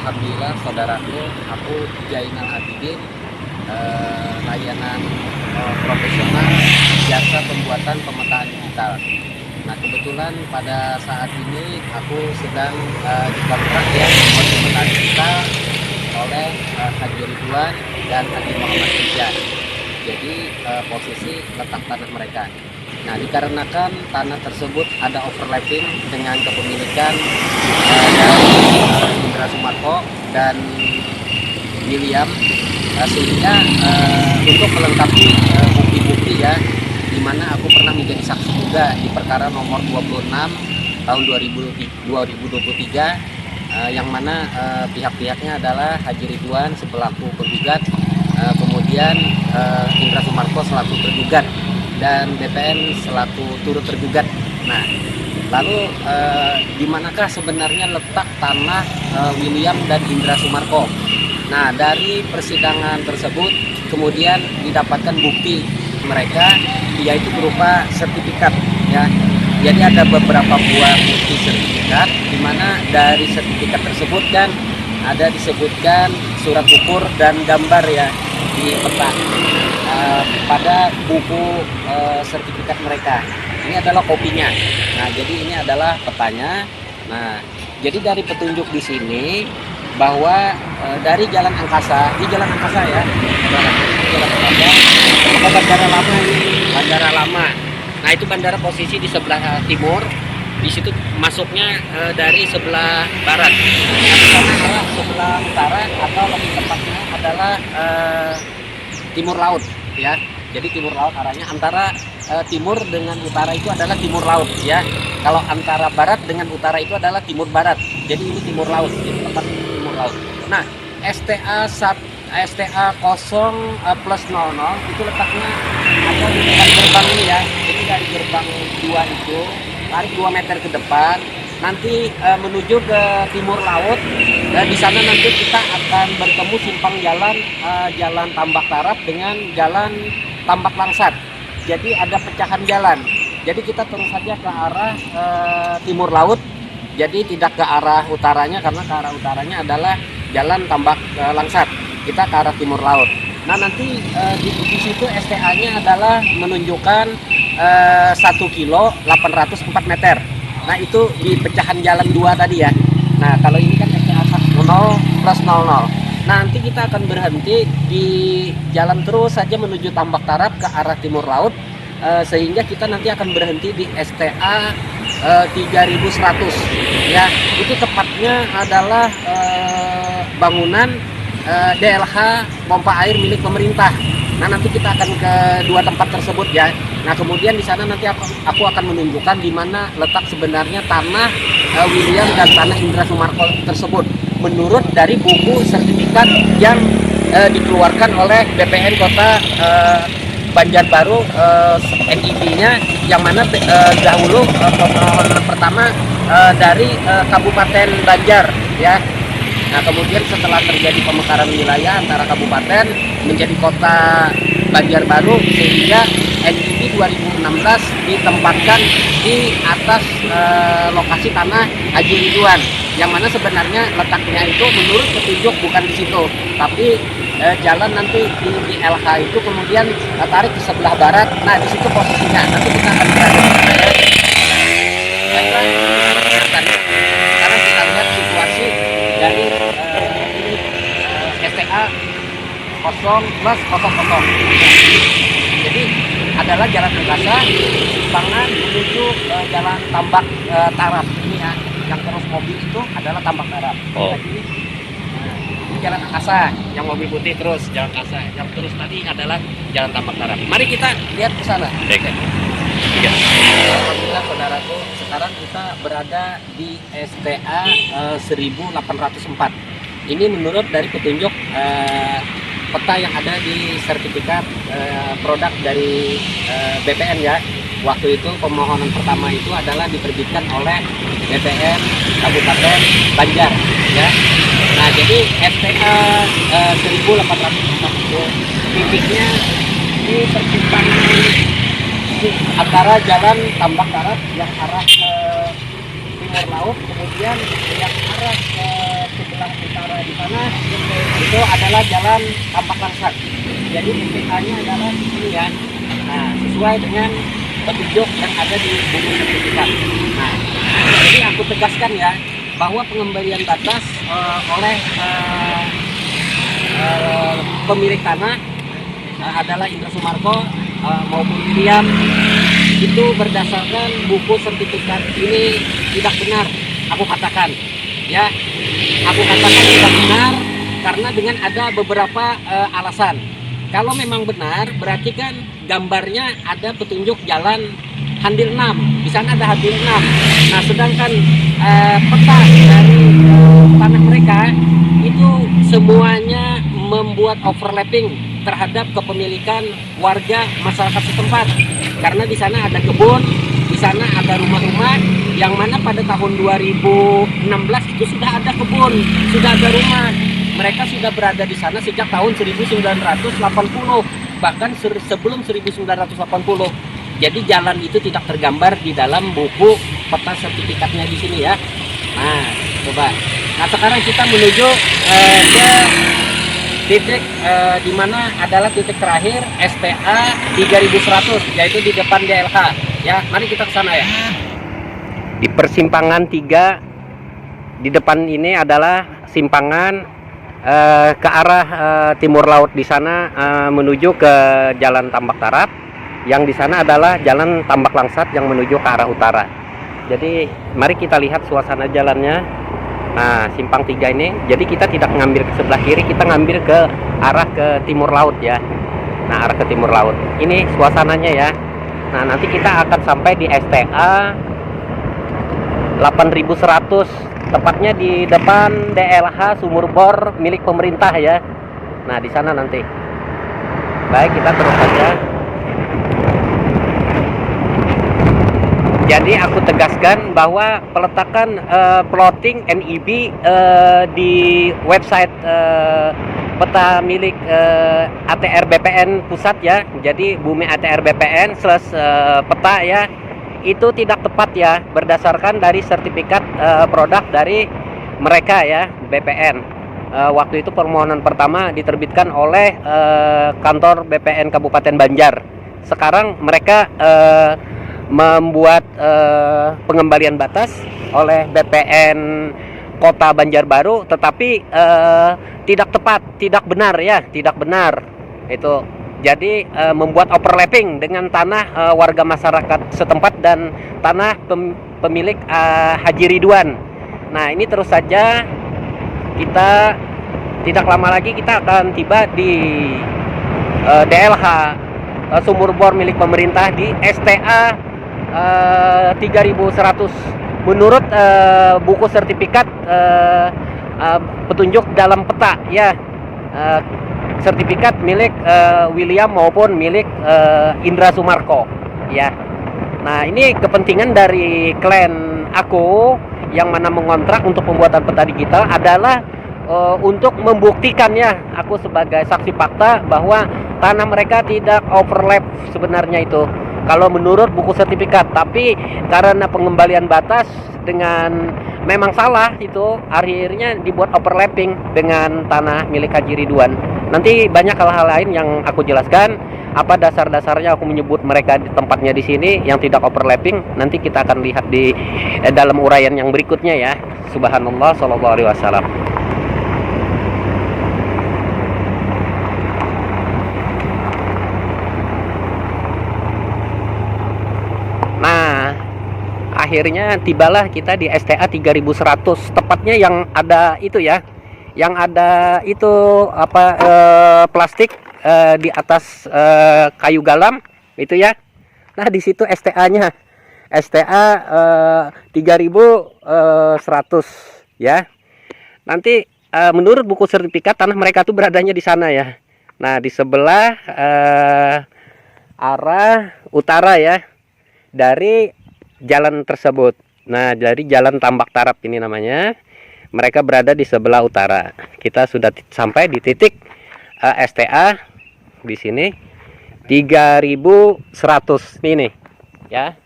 Alhamdulillah saudaraku, aku Jainal Abidin, layanan profesional jasa pembuatan pemetaan digital. Nah kebetulan pada saat ini aku sedang dikontrak ya membuat pemetaan digital oleh Haji Ridwan dan Haji Muhammad Rizal. Jadi posisi letak tanah mereka. Nah dikarenakan tanah tersebut ada overlapping dengan kepemilikan dari Indra Sumarko dan William, sehingga untuk melengkapi bukti-bukti ya, di mana aku pernah menjadi saksi juga di perkara nomor 26 tahun 2023, yang mana pihak-pihaknya adalah Haji Ridwan selaku penggugat, kemudian Indra Sumarko selaku tergugat dan BPN selaku turut tergugat. Nah, lalu di manakah sebenarnya letak tanah William dan Indra Sumarko? Nah, dari persidangan tersebut kemudian didapatkan bukti mereka, yaitu berupa sertifikat ya. Jadi ada beberapa buah bukti sertifikat, di mana dari sertifikat tersebut kan ada disebutkan surat ukur dan gambar ya di peta pada buku sertifikat mereka. Ini adalah kopinya. Nah, jadi ini adalah petanya. Nah, jadi dari petunjuk di sini bahwa dari Jalan Angkasa, di Jalan Angkasa ya, ada bandara lama ini, bandara lama. Nah, itu bandara posisi di sebelah timur. Di situ masuknya dari sebelah barat. Nah, di sana arah sebelah utara atau lebih tepatnya adalah timur laut ya. Jadi timur laut arahnya antara timur dengan utara itu adalah timur laut ya. Kalau antara barat dengan utara itu adalah timur barat. Jadi ini timur laut, jadi tempat timur laut. Nah, STA 0+00 itu letaknya ada di depan gerbang ini ya. Jadi dari gerbang 2 itu tarik 2 meter ke depan, nanti menuju ke timur laut. Dan di sana nanti kita akan bertemu simpang jalan Jalan Tambak Tarap dengan Jalan Tambak Langsat. Jadi ada pecahan jalan. Jadi kita terus saja ke arah timur laut. Jadi tidak ke arah utaranya, karena ke arah utaranya adalah Jalan Tambak Langsat. Kita ke arah timur laut. Nah, nanti di situ STA-nya adalah menunjukkan 1 kilo 804 meter. Nah, itu di pecahan jalan 2 tadi ya. Nah, kalau ini kan STA 0+00. Nanti kita akan berhenti di jalan terus saja menuju Tambak Tarap ke arah timur laut, sehingga kita nanti akan berhenti di STA 3100 ya. Itu tepatnya adalah bangunan DLH pompa air milik pemerintah. Nah, nanti kita akan ke 2 tempat tersebut ya. Nah, kemudian di sana nanti aku akan menunjukkan di mana letak sebenarnya tanah William dan tanah Indra Sumarko tersebut menurut dari buku sertifikat yang dikeluarkan oleh BPN Kota Banjarbaru, NIB-nya, yang mana dahulu permohonan pertama dari Kabupaten Banjar ya. Nah, kemudian setelah terjadi pemekaran wilayah antara kabupaten menjadi Kota Banjarbaru, sehingga NIB 2016 ditempatkan di atas lokasi tanah Haji Ridwan, yang mana sebenarnya letaknya itu menurut petunjuk bukan di situ, tapi jalan nanti di LH itu kemudian tarik ke sebelah barat. Nah, di situ posisinya nanti kita akan berada di sana ya. Sekarang kita lihat situasi dari ini STA 0+00. Jadi adalah Jalan Angkasa, simpangan menuju Jalan Tambak Tarap ini ya. Yang terus mobil itu adalah Tambak Tarap. Jadi ini Jalan Angkasa, yang mobil putih terus Jalan Angkasa. Yang terus tadi adalah Jalan Tambak Tarap. Mari kita lihat ke sana. Alhamdulillah saudaraku, sekarang kita berada di STA 1804. Ini menurut dari petunjuk peta yang ada di sertifikat produk dari BPN ya. Waktu itu pemohonan pertama itu adalah diterbitkan oleh BPN Kabupaten Banjar ya. Nah, jadi STA 1804 itu titiknya di persimpangan antara Jalan Tambak Tarap yang arah ke timur laut, kemudian yang arah ke sebelah utara di sana itu adalah jalan Tambak Langsat. Jadi SPK-nya adalah di sini ya. Nah, sesuai dengan petunjuk yang ada di buku sertifikat. Nah, jadi aku tegaskan ya bahwa pengembalian batas oleh pemilik tanah adalah Indra Sumarko maupun William itu berdasarkan buku sertifikat ini tidak benar. Aku katakan ya, aku katakan tidak benar karena dengan ada beberapa alasan. Kalau memang benar, berarti kan gambarnya ada petunjuk jalan Handil 6. Di sana ada Handil 6. Nah, sedangkan peta dari tanah mereka itu semuanya membuat overlapping terhadap kepemilikan warga masyarakat setempat. Karena di sana ada kebun, di sana ada rumah-rumah yang mana pada tahun 2016 itu sudah ada kebun, sudah ada rumah. Mereka sudah berada di sana sejak tahun 1980, bahkan sebelum 1980. Jadi jalan itu tidak tergambar di dalam buku peta sertifikatnya di sini ya. Nah, coba. Nah, sekarang kita menuju ke titik di mana adalah titik terakhir STA 3100, yaitu di depan DLH. Ya, mari kita ke sana ya. Di persimpangan 3 di depan ini adalah simpangan ke arah timur laut. Di sana menuju ke jalan Tambak Tarap, yang di sana adalah jalan Tambak Langsat yang menuju ke arah utara. Jadi mari kita lihat suasana jalannya. Nah, simpang 3 ini, jadi kita tidak ngambil ke sebelah kiri, kita ngambil ke arah ke timur laut ya. Nah, arah ke timur laut. Ini suasananya ya. Nah, nanti kita akan sampai di STA 8100, tepatnya di depan DLH sumur bor milik pemerintah ya. Nah, di sana nanti. Baik, kita terus saja. Jadi aku tegaskan bahwa peletakan plotting NIB di website peta milik ATR BPN pusat ya. Jadi Bumi ATR BPN /peta ya, itu tidak tepat ya berdasarkan dari sertifikat produk dari mereka ya, BPN. Waktu itu permohonan pertama diterbitkan oleh kantor BPN Kabupaten Banjar. Sekarang mereka membuat pengembalian batas oleh BPN Kota Banjarbaru, tetapi tidak tepat, tidak benar ya, tidak benar itu. Jadi membuat overlapping dengan tanah warga masyarakat setempat dan tanah pemilik Haji Ridwan. Nah, ini terus saja kita tidak lama lagi kita akan tiba di DLH sumur bor milik pemerintah di STA 3100 menurut buku sertifikat petunjuk dalam peta ya, sertifikat milik William maupun milik Indra Sumarko ya. Nah, ini kepentingan dari klien aku yang mana mengontrak untuk pembuatan peta digital adalah untuk membuktikannya, aku sebagai saksi fakta bahwa tanah mereka tidak overlap sebenarnya itu kalau menurut buku sertifikat, tapi karena pengembalian batas dengan memang salah itu, akhirnya dibuat overlapping dengan tanah milik Haji Ridwan. Nanti banyak hal-hal lain yang aku jelaskan, apa dasar-dasarnya aku menyebut mereka di tempatnya di sini yang tidak overlapping. Nanti kita akan lihat di dalam uraian yang berikutnya ya. Subhanallah, sallallahu alaihi wasallam. Akhirnya tibalah kita di STA 3100, tepatnya yang ada itu ya, yang ada itu apa plastik di atas kayu galam itu ya. Nah, di situ STA-nya STA 3100 ya. Nanti menurut buku sertifikat tanah mereka tuh beradanya di sana ya. Nah, di sebelah arah utara ya dari jalan tersebut. Nah, dari jalan Tambak Tarap ini namanya. Mereka berada di sebelah utara. Kita sudah sampai di titik STA di sini 3100 ini ya.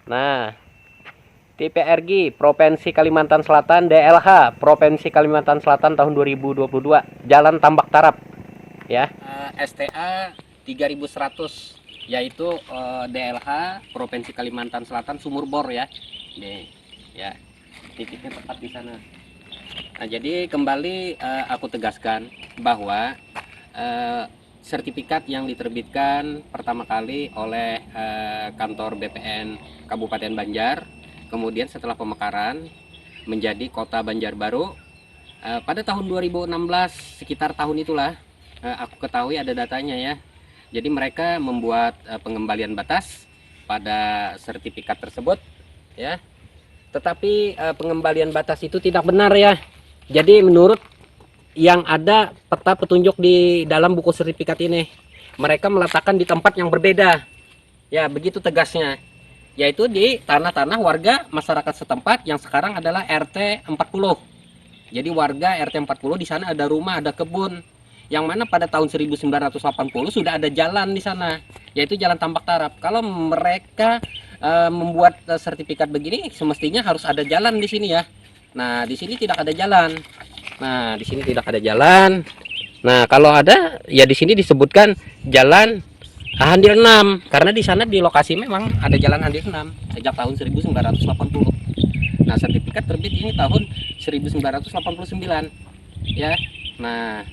Nah, TPRG Provinsi Kalimantan Selatan, DLH Provinsi Kalimantan Selatan tahun 2022, Jalan Tambak Tarap ya. STA 3100 yaitu DLH Provinsi Kalimantan Selatan Sumur Bor ya. Nih ya, titiknya tepat di sana. Nah, jadi kembali aku tegaskan bahwa sertifikat yang diterbitkan pertama kali oleh kantor BPN Kabupaten Banjar, kemudian setelah pemekaran menjadi Kota Banjarbaru pada tahun 2016, sekitar tahun itulah aku ketahui ada datanya ya. Jadi mereka membuat pengembalian batas pada sertifikat tersebut ya. Tetapi pengembalian batas itu tidak benar ya. Jadi menurut yang ada peta petunjuk di dalam buku sertifikat ini, mereka meletakkan di tempat yang berbeda. Ya, begitu tegasnya. Yaitu di tanah-tanah warga masyarakat setempat yang sekarang adalah RT 40. Jadi warga RT 40 di sana ada rumah, ada kebun. Yang mana pada tahun 1980 sudah ada jalan di sana, yaitu Jalan Tambak Tarap. Kalau mereka membuat sertifikat begini, semestinya harus ada jalan di sini ya. Nah, di sini tidak ada jalan. Nah, di sini tidak ada jalan. Nah, kalau ada ya di sini disebutkan Jalan Handil 6 karena di sana di lokasi memang ada Jalan Handil 6 sejak tahun 1980. Nah, sertifikat terbit ini tahun 1989 ya. Nah,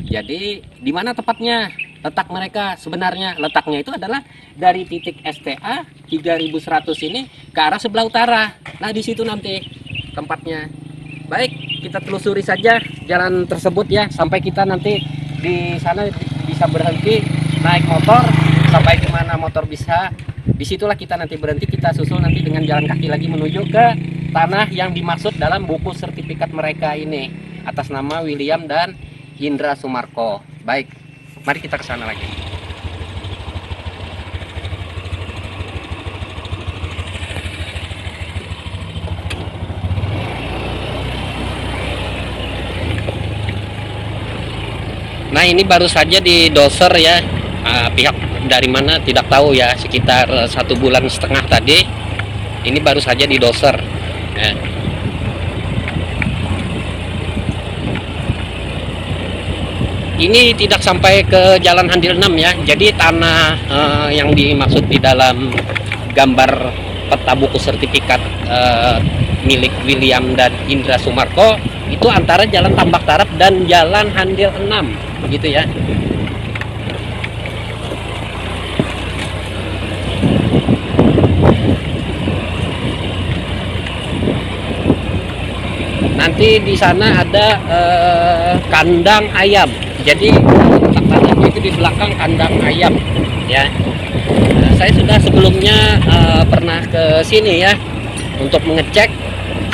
jadi di mana tepatnya letak mereka sebenarnya? Letaknya itu adalah dari titik STA 3100 ini ke arah sebelah utara. Nah, di situ nanti tempatnya. Baik, kita telusuri saja jalan tersebut ya, sampai kita nanti di sana bisa berhenti naik motor sampai ke mana motor bisa. Disitulah kita nanti berhenti, kita susul nanti dengan jalan kaki lagi menuju ke tanah yang dimaksud dalam buku sertifikat mereka ini atas nama William dan Indra Sumarko. Baik, mari kita ke sana lagi. Nah, ini baru saja di doser ya, pihak dari mana tidak tahu ya, sekitar 1,5 bulan tadi. Ini baru saja di doser ya. Ini tidak sampai ke Jalan Handil 6 ya. Jadi tanah yang dimaksud di dalam gambar peta buku sertifikat milik William dan Indra Sumarko itu antara Jalan Tambak Tarap dan Jalan Handil 6 begitu ya. Nanti di sana ada kandang ayam. Jadi letak tanahnya itu di belakang kandang ayam ya. Nah, saya sudah sebelumnya pernah ke sini ya untuk mengecek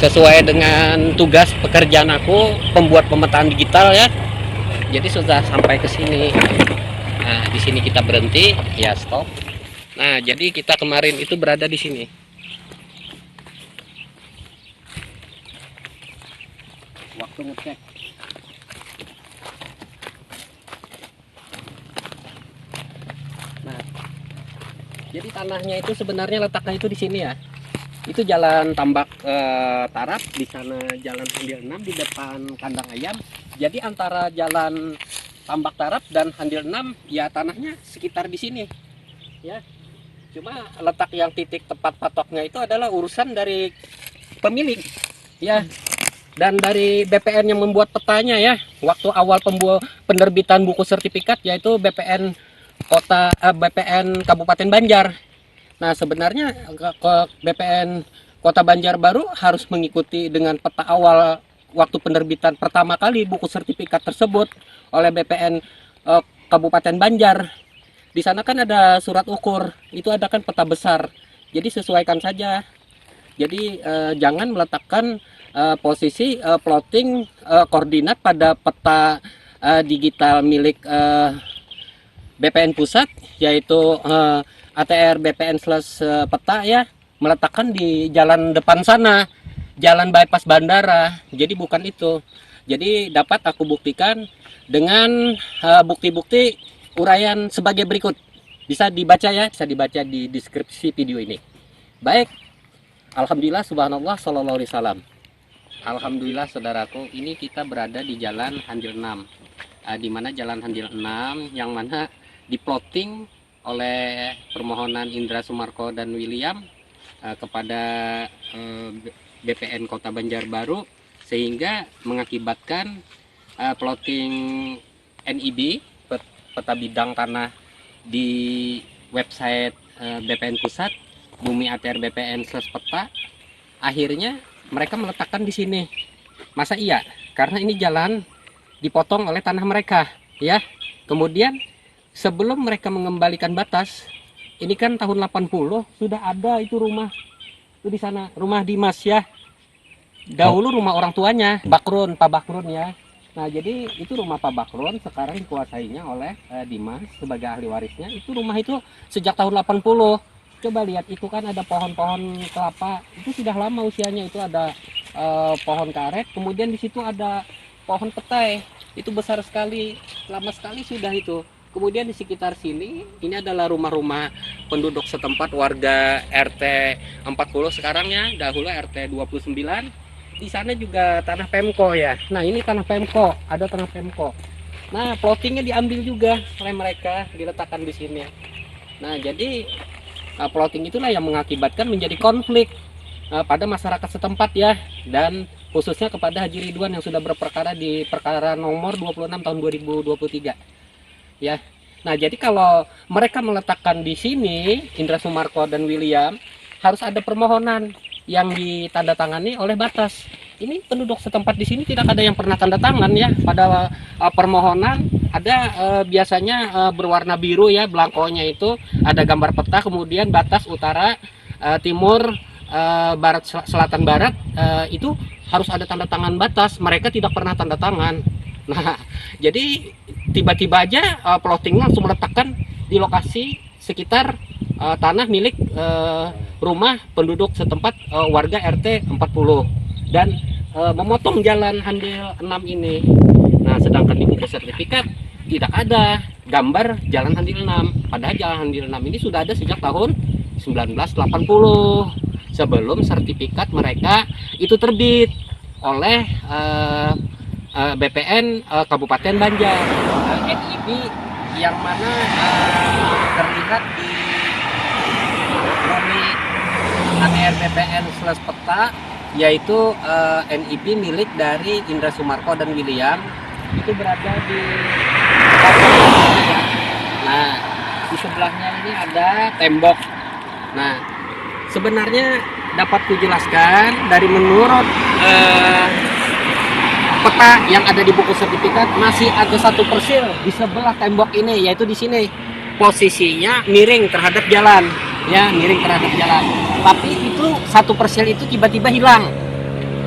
sesuai dengan tugas pekerjaan aku, pembuat pemetaan digital ya. Jadi sudah sampai ke sini. Nah, di sini kita berhenti ya, stop. Nah, jadi kita kemarin itu berada di sini. Waktu ngecek. Nah, jadi tanahnya itu sebenarnya letaknya itu di sini ya. Itu Jalan Tambak Tarap, di sana Jalan Handil 6 di depan kandang ayam. Jadi antara Jalan Tambak Tarap dan Handil 6 ya tanahnya sekitar di sini. Ya. Cuma letak yang titik tepat patoknya itu adalah urusan dari pemilik. Ya. Dan dari BPN yang membuat petanya ya. Waktu awal penerbitan buku sertifikat yaitu BPN BPN Kabupaten Banjar. Nah, sebenarnya BPN Kota Banjarbaru harus mengikuti dengan peta awal waktu penerbitan pertama kali buku sertifikat tersebut oleh BPN Kabupaten Banjar. Di sana kan ada surat ukur, itu ada kan peta besar. Jadi sesuaikan saja. Jadi jangan meletakkan posisi plotting koordinat pada peta digital milik BPN pusat, yaitu ATR BPN/peta ya, meletakkan di jalan depan sana, jalan bypass bandara. Jadi bukan itu. Jadi dapat aku buktikan dengan bukti-bukti uraian sebagai berikut. Bisa dibaca ya, bisa dibaca di deskripsi video ini. Baik, Alhamdulillah, subhanallah, sallallahu alaihi wasallam. Alhamdulillah saudaraku, ini kita berada di Jalan Handil 6. Di mana Jalan Handil 6 yang mana diplotting oleh permohonan Indra Sumarko dan William kepada BPN Kota Banjarbaru, sehingga mengakibatkan plotting NIB peta bidang tanah di website BPN Pusat Bumi ATR BPN/peta, akhirnya mereka meletakkan di sini. Masa iya? Karena ini jalan dipotong oleh tanah mereka, ya. Kemudian sebelum mereka mengembalikan batas, ini kan tahun 80 sudah ada itu rumah itu di sana, rumah Dimas ya. Dahulu rumah orang tuanya, Bakrun, Pak Bakrun ya. Nah, jadi itu rumah Pak Bakrun sekarang dikuasainya oleh Dimas sebagai ahli warisnya. Itu rumah itu sejak tahun 80. Coba lihat, itu kan ada pohon-pohon kelapa, itu sudah lama usianya. Itu ada pohon karet, kemudian di situ ada pohon petai, itu besar sekali, lama sekali sudah itu. Kemudian di sekitar sini, ini adalah rumah-rumah penduduk setempat, warga RT 40 sekarang ya, dahulu RT 29. Di sana juga tanah Pemko ya. Nah, ini tanah Pemko, ada tanah Pemko. Nah, plottingnya diambil juga oleh mereka, diletakkan di sini. Nah, jadi plotting itulah yang mengakibatkan menjadi konflik pada masyarakat setempat ya, dan khususnya kepada Haji Ridwan yang sudah berperkara di perkara nomor 26 tahun 2023 ya. Nah, jadi kalau mereka meletakkan di sini, Indra Sumarko dan William, harus ada permohonan yang ditandatangani oleh batas. Ini penduduk setempat di sini tidak ada yang pernah tanda tangan ya pada permohonan. Ada biasanya berwarna biru ya, belangkonya itu ada gambar peta, kemudian batas utara, timur, barat, selatan, barat, itu harus ada tanda tangan batas. Mereka tidak pernah tanda tangan. Nah, jadi tiba-tiba aja plotting langsung meletakkan di lokasi sekitar tanah milik rumah penduduk setempat, warga RT 40, dan memotong jalan Handil 6 ini. Nah, sedangkan di buku sertifikat tidak ada gambar jalan Handil 6. Padahal jalan Handil 6 ini sudah ada sejak tahun 1980, sebelum sertifikat mereka itu terbit oleh BPN Kabupaten Banjar. NIB yang mana terlihat di Bumi ATR BPN/peta, yaitu NIB milik dari Indra Sumarko dan William, itu berada di nah, di sebelahnya ini ada tembok. Nah, sebenarnya dapat kujelaskan dari menurut peta yang ada di buku sertifikat, masih ada satu persil di sebelah tembok ini, yaitu di sini posisinya miring terhadap jalan ya, miring terhadap jalan. Tapi itu satu persil itu tiba-tiba hilang.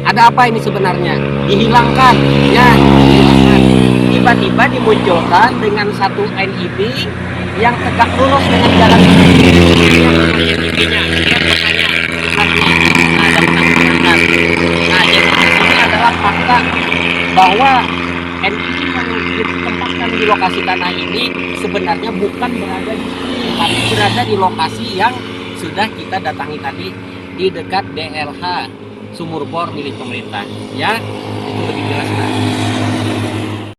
Ada apa ini sebenarnya? Dihilangkan ya, dihilangkan. Tiba-tiba dimunculkan dengan satu NIB yang tegak lurus dengan jalan ini. NIB-nya, lihat petanya, ada petang. Nah, jadi ini adalah fakta bahwa NIB yang ditempatkan di lokasi tanah ini sebenarnya bukan berada di sini, tapi berada di lokasi yang sudah kita datangi tadi, di dekat DLH Sumur Bor milik pemerintah ya. Itu lebih jelas.